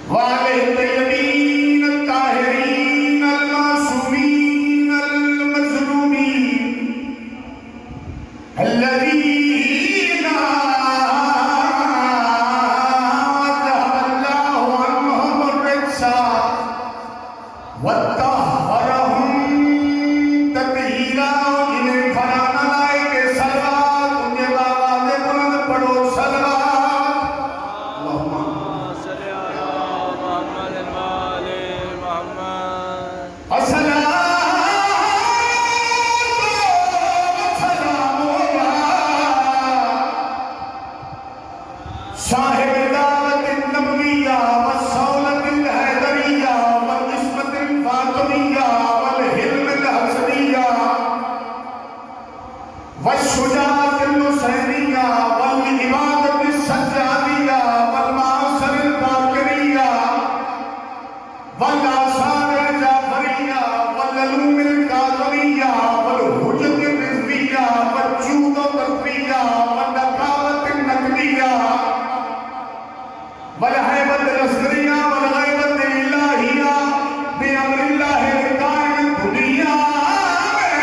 वाले तय्यबीन ताहिरीन अल मासूमीन अल मज़लूमीन अल्लज़ीना अज़हबल्लाहु अन्हुम अर्रिज्सा वत्तहहरहुम तत्हीरा। जिन्हें फलाना लाए के सलवात, उनके आवाज़ बुलंद पढ़ो सलवात। अल्लाहुम्मा सल्ली अला मुहम्मद व आले मुहम्मद। साहिब दावत नबविया व सौलत हैदरिया व इस्मत फातिमिया वल हिल्म हसनिया व शुजाअत हुसैनिया वल इबादत सज्जादिया वल मासर बाकरिया वल आसार जाफरिया वल अलूम काज़मिया वल हुज्जत रिज़विया व जूद तक़विया व नकावत नकलिया वल हैबत लस्करिया वल गैबत इलाहिया बिअम्रिल्लाहि कायम दुनिया में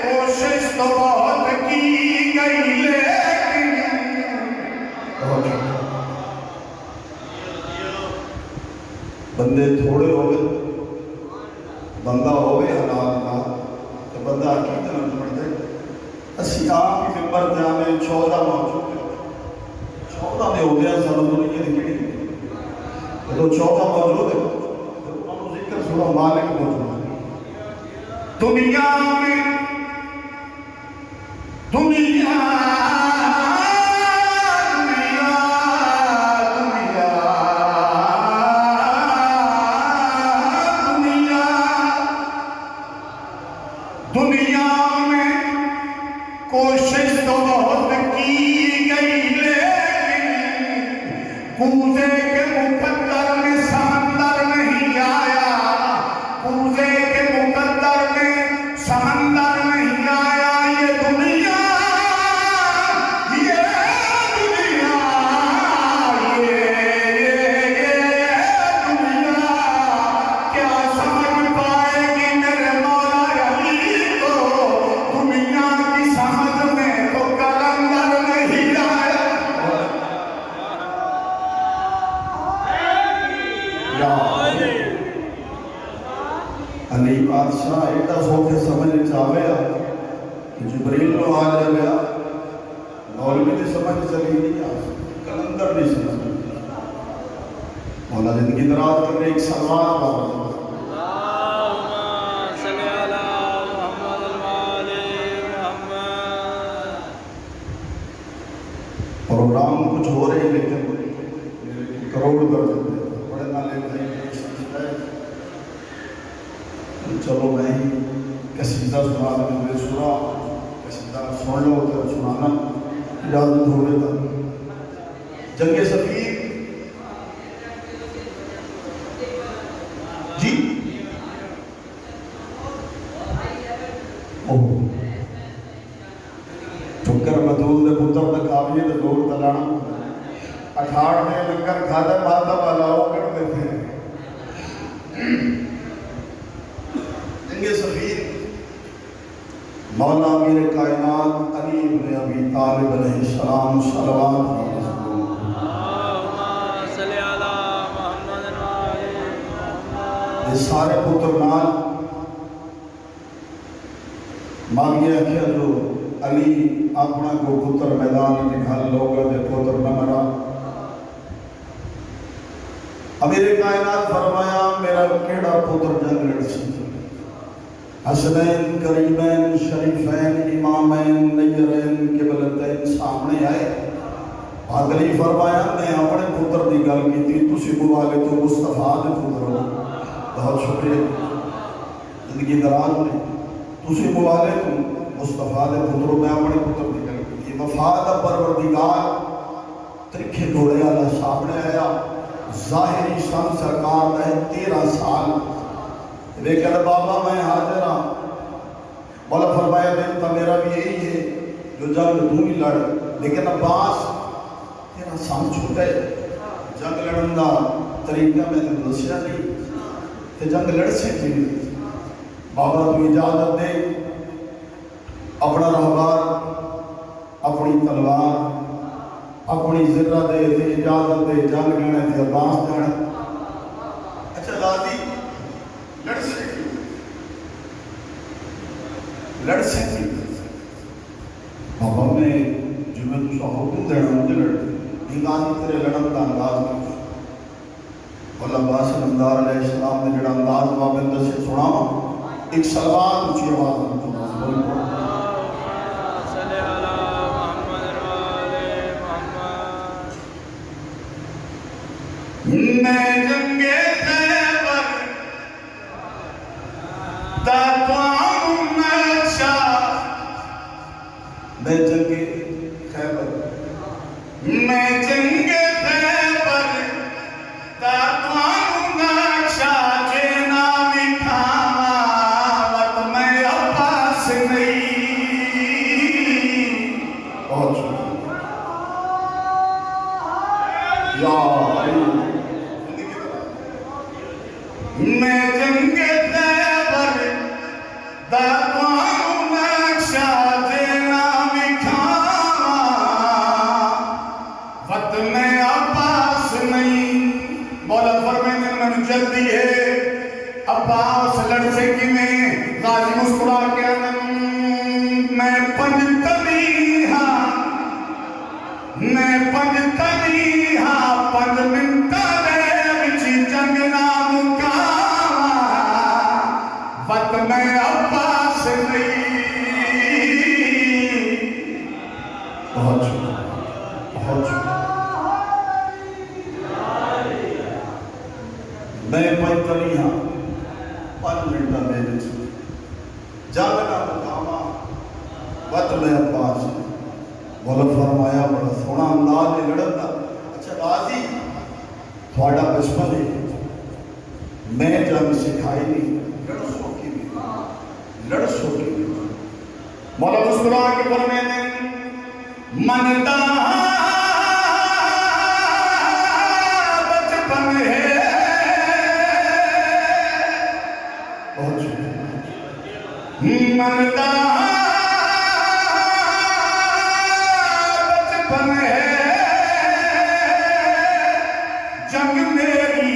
कोशिश तो बहुत की गई लेकिन बंदे थोड़े हो गए, बंदा हो गए हालात ना तो बंदा की तरह पढ़ते। असी आप ही मेंबर जाने 14 मौजूद 14 में हो गया सालों दुनिया की तो 14 मौजूद है। जिक्र सुनो मालिक मौजूद दुनिया में, दुनिया दुनिया दुनिया दुनिया दुनिया में कोशिश तो बहुत की गई लेकिन कूजे के मुकद्दर में समंदर नहीं आया। कूजे के मुकद्दर में समंदर नहीं आया। ये दुनिया ये दुनिया ये दुनिया क्या समझ पाएगी मेरे मौला अली को। दुनिया की समझ में तो कलंदर नहीं आया। अली बादशाह एडा सोचे समझ चाहे जिब्रील को आ गया, मौलवी की समझ चली नहीं, कलंदर नहीं समझ। मौला जिंदगी दराज करने एक सलवात प्रोग्राम कुछ हो रहे लेकिन करोड़ कर देते बड़े नाले भाई। चलो मैं कसीदा सुना मुझे सुना कसीदा सुन लो तो सुनाना इजाजत हो गई था। जंगे सफीर जी ठुकर बदूल दे पुत्र दा काबिल दे जोर तलाना अठाड़ ने लंगर खादा माता वालाओ कर देते। जंगे सफीर मौला मेरे कायनात अली इब्न अबी तालिब अलैहिस्सलाम सलवात सल्ली अला मुहम्मद व आले मुहम्मद। ये सारे पुत्र नाल मांगे आख्या जो अली अपना को पुत्र मैदान निकाल लोग दे पुत्र न मरा। मेरे कायनात फरमाया मेरा केड़ा पुत्र जंग लड़सी। हसनैन करीमैन शरीफैन इमामैन नय्यरैन किबलतैन सामने आए। अगली फरमाया मैं अपने पुत्र की गल की तुसी मुवाले तो मुस्तफा दे पुत्र हो। बहुत शुक्रिया जिंदगी दराज ने तुसी मुवाले तो मुस्तफा दे पुत्र मैं अपने पुत्र की गल की। वफा दा परवरदिगार त्रिखे घोड़े वाला सामने आया। जाहिरी सन सरकार का 13 साल वे कहते बाबा मैं हाजिर हाँ। मौला फरमाया दिन तो मेरा भी यही है जो जंग तू ही लड़, लेकिन अब्बास तेरा सन छूटे जंग लड़न का तरीका मैं तेन दसिया नहीं, तो जंग लड़ सके बाबा तू इजाजत दे, अपना रहबार अपनी तलवार अपनी जिर्रा दे इजाजत दे, जंग लेने थे अब्बास जाने। अच्छा गाजी लड़ सके, लड़ सके बाबा ने जिम्मे तुम हुक्म देना मुझे लड़ गाजी तेरे लड़न का अंदाज अब्बास नमदार अलैहिस्सलाम ने जड़ा अंदाज बाबे दसे सुनावा, एक सलवात ऊंची आवाज में मैं जंगे खैबर दाताऊं नक्शा, मैं जंगे खैबर, मैं जंगे खैबर दाताऊं नक्शा, जे ना मिठावा वत मैं अब्बास नहीं। बहुत शुक्रिया मैं जंगे खैबर दाताऊं नक्शा, जे ना मिठावा वत मैं अब्बास नहीं। मौला फरमाते हैं मैंने जल्दी है अब्बास लड़ से कि मैं गाजी मुस्कुरा के मैं पंजतनी हाँ, मैं पंजतनी हाँ, 5 मिनट जंग ना मुकावा वत मैं अब्बास नहीं। बहुत बहुत मैं पंजतनी हाँ 5 मिनट जंग ना मुकावा वत मैं अब्बास। बोला फरमाया बड़ा सोहना अंदाज है लड़न का। अच्छा गाजी थोड़ा बचपन है, मैं जंग सिखाई नहीं, लड़ सोकी भी, लड़ सोकी भी। मौला मुस्कुरा के फरमाते मनदा बचपन है, बहुत मनदा बचपन है, जंग मेरी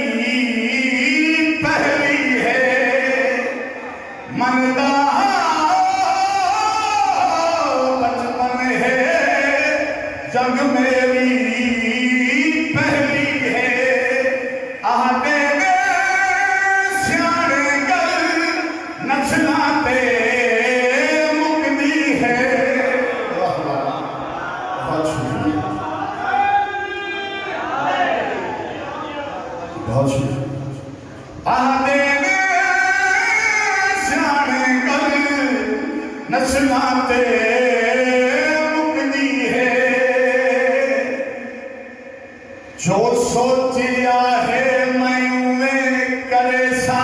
पहली है, मनदा बचपन है, जंग मेरी पहली है। आहते सियाने गल नस्लां ते मुकदी है। बहुत शुक्रिया, बहुत शुक्रिया। आहते सियाने गल नस्लां ते मुकदी है। जो सोचिया है मैं उन्हें करे सा,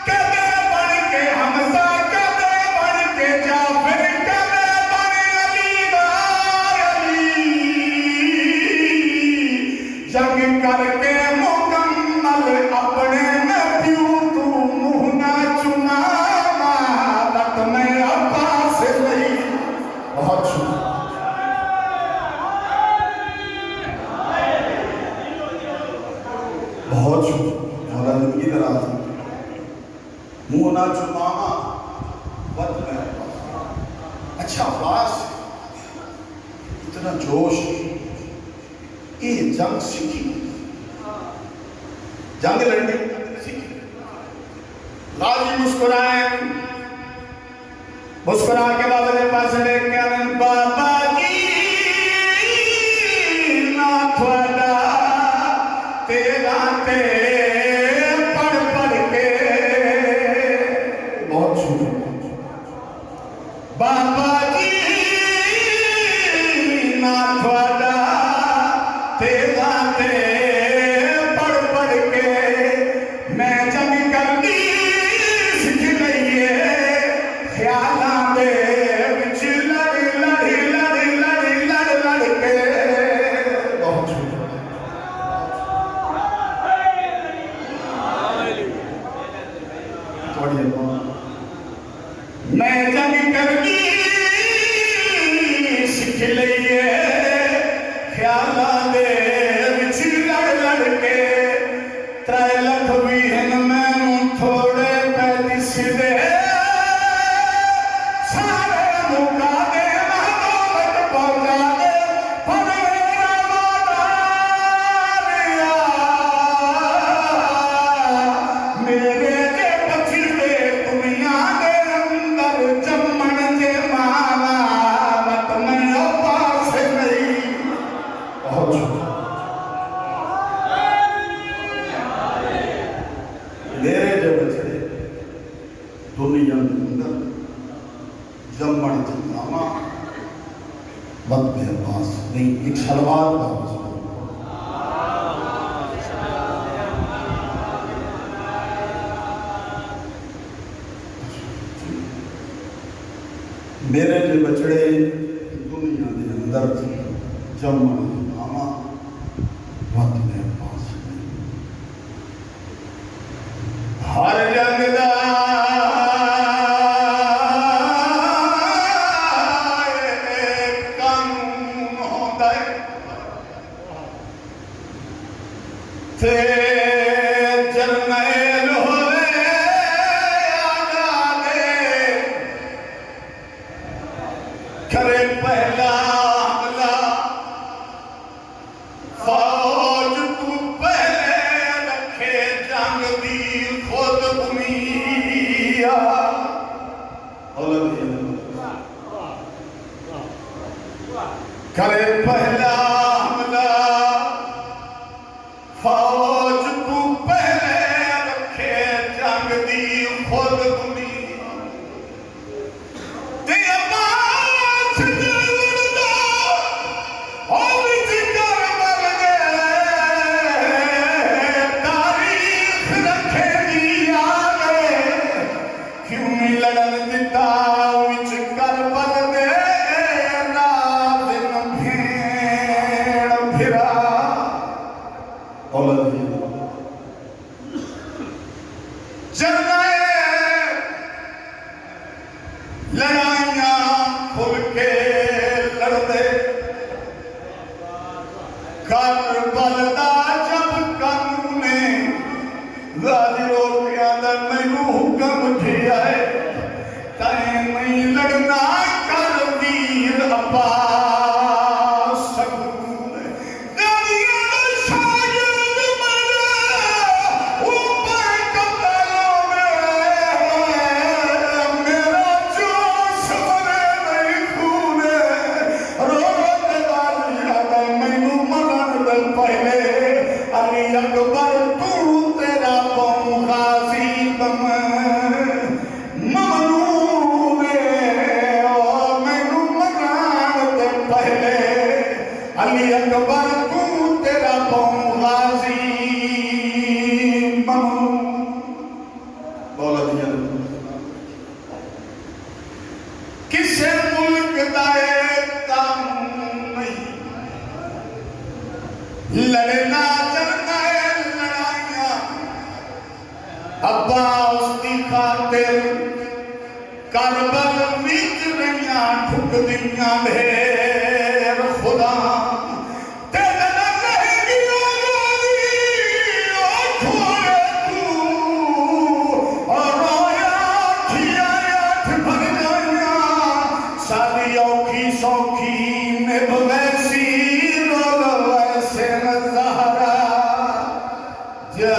कदे बन के हमजा, कदे बन के जाफर, कदे बन अली अली, जंग करके मुकम्मल अपने में प्यू तू मुँह ना चुनावा वत मैं अब्बास नहीं। बहुत शुक्रिया, बहुत शुक्रिया। मौला जिंदगी दराज मुँह ना चुनावा वत मैं अब्बास। अच्छा अब्बास इतना जोश, ये जंग सीखी, जंग लड़नी सीखी। गाजी मुस्कुराए, मुस्कुरा के बाबा के पास लेके आने, बाबा जी ना थोड़ा तेरा ते पढ़ पढ़ के। बहुत शुक्रिया बाबा जी ना थोड़ा तेरा ते पढ़ पढ़ के, मैं जंग करनी सीख लईए, ख्यालां दे विच लड़ लड़ लड़ लड़ लड़ लड़ के। बहुत शुक्रिया। लड़के 3 लाख भी हैं मैनू थोड़े पैदी सीधे सारे मुका दे महबूबत पहुंचा दे पर मेरा मादारिया मेरे जे पछड़े दुनिया दे अंदर जम्मन जे माला मत मैं पास नहीं मेरे जो बछड़े दुनिया के अंदर जम्मन जमामा मत मेरे पास नहीं एक सलवार वापस मेरे जो बछड़े दुनिया के अंदर जम्मन जमामा मत मेरे पास नहीं हर जंग दा कानून होंदा है ते जरनैल होवे आजादे करे पहला हमला फौज तू पहले रखे जंग दी खुद बुनिया करे पहला हमला फौज तू पहले रखे जंग दी खुद बुनिया ते अब्बास जलदा और जिगर बन गए तारीख रखे दिया क्यों नहीं लड़न दिता विच करबल दे रात दिन भेड़ फिरा लड़ाइयां खुल के लड़ते करबल दा जब कानूने ज़ालिमों के अंदर मैनू हुक्म दिया है तैं नहीं लड़ना कर वीर अब्बास सकून गालियां शागिर्द मरे ऊपर कतलों में मेरा जोश मरे नहीं खूने रोत गालियां दा मैनू मरण दे पहले अली अकबर तू तेरा बम गाजी बम ममनून मैनू मरण दे पहले अली अकबर तू तेरा बम गाजी ममनून बोला दिया किसे मुल्क दाए काम नहीं लड़ना चलना है लड़ाइयां अब्बास की खातिर करबल विच रहियां ठुक दियां ढेर खुदा तेरे नाल रहेगी ओ गोली ओ छोड़े तू और रोया ठिया अठ भर जाइयां सादी औखी सौखी निभ वैसी रोल वैसे नज़ारा जा